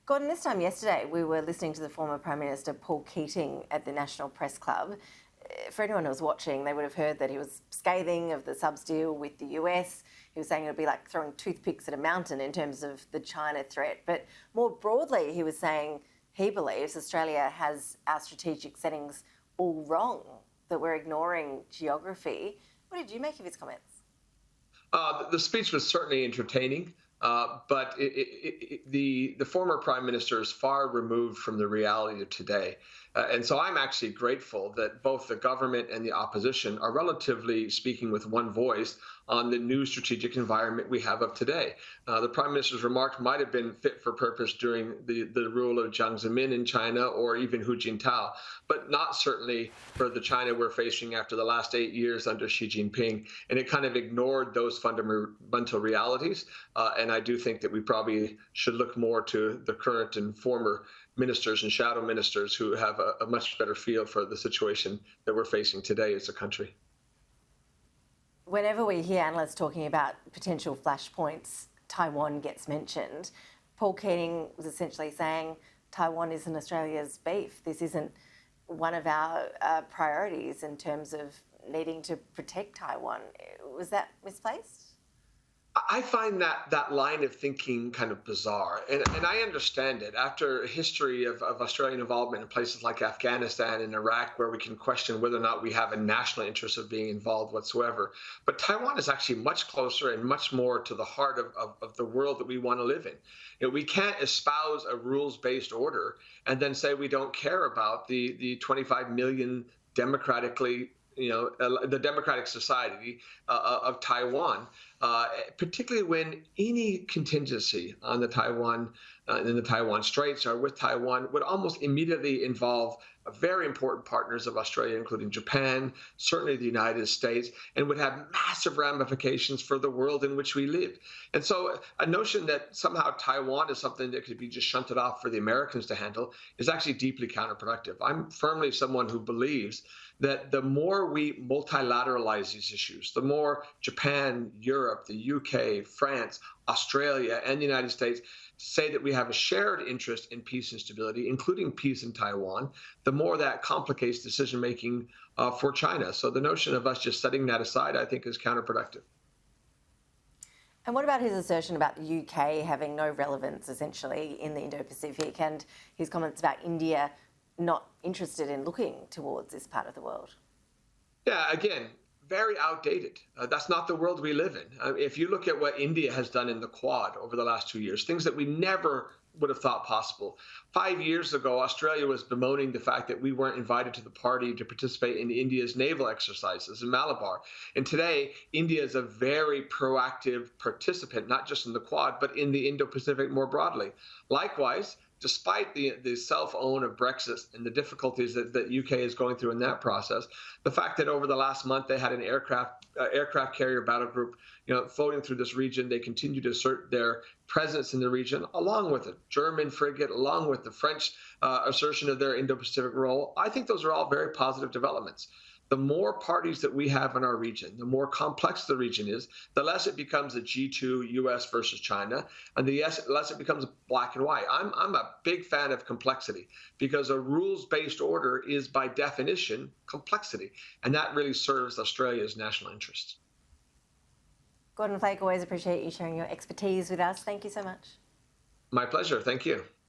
Gordon, this time yesterday we were listening to the former Prime Minister Paul Keating at the National Press Club. For anyone who was watching, they would have heard that he was scathing of the subs deal with the US. He was saying it would be like throwing toothpicks at a mountain in terms of the China threat. But more broadly, he was saying he believes Australia has our strategic settings all wrong, that we're ignoring geography. What did you make of his comments? The speech was certainly entertaining, but the former prime minister is far removed from the reality of today. And so I'm actually grateful that both the government and the opposition are relatively speaking with one voice on the new strategic environment we have of today. The prime minister's remarks might have been fit for purpose during the rule of Jiang Zemin in China or even Hu Jintao, but not certainly for the China we're facing after the last 8 years under Xi Jinping. And it kind of ignored those fundamental realities. And I do think that we probably should look more to the current and former ministers and shadow ministers who have a much better feel for the situation that we're facing today as a country. Whenever we hear analysts talking about potential flashpoints, Taiwan gets mentioned. Paul Keating was essentially saying Taiwan isn't Australia's beef. This isn't one of our priorities in terms of needing to protect Taiwan. Was that misplaced? I find that line of thinking kind of bizarre, and I understand it. After a history of Australian involvement in places like Afghanistan and Iraq, where we can question whether or not we have a national interest of being involved whatsoever. But Taiwan is actually much closer and much more to the heart of the world that we want to live in. We can't espouse a rules-based order and then say we don't care about the 25 million democratically the democratic society of Taiwan, particularly when any contingency on the Taiwan in the Taiwan Straits or with Taiwan would almost immediately involve very important partners of Australia, including Japan, certainly the United States, and would have massive ramifications for the world in which we live. And so a notion that somehow Taiwan is something that could be just shunted off for the Americans to handle is actually deeply counterproductive. I'm firmly someone who believes that the more we multilateralize these issues, the more Japan, Europe, the UK, France, Australia, and the United States say that we have a shared interest in peace and stability, including peace in Taiwan, the more that complicates decision-making for China. So the notion of us just setting that aside, I think, is counterproductive. And what about his assertion about the UK having no relevance, essentially, in the Indo-Pacific, and his comments about India not interested in looking towards this part of the world? Yeah, again, very outdated. That's not the world we live in. If you look at what India has done in the Quad over the last 2 years, things that we never would have thought possible. 5 years ago, Australia was bemoaning the fact that we weren't invited to the party to participate in India's naval exercises in Malabar. And today, India is a very proactive participant, not just in the Quad, but in the Indo-Pacific more broadly. Likewise, despite the self-own of Brexit and the difficulties that UK is going through in that process, the fact that over the last month they had an aircraft carrier battle group, floating through this region, they continue to assert their presence in the region, along with a German frigate, along with the French assertion of their Indo-Pacific role. I think those are all very positive developments. The more parties that we have in our region, the more complex the region is, the less it becomes a G2 US versus China, and the less it becomes black and white. I'm a big fan of complexity because a rules-based order is by definition complexity, and that really serves Australia's national interests. Gordon Flake, always appreciate you sharing your expertise with us. Thank you so much. My pleasure. Thank you.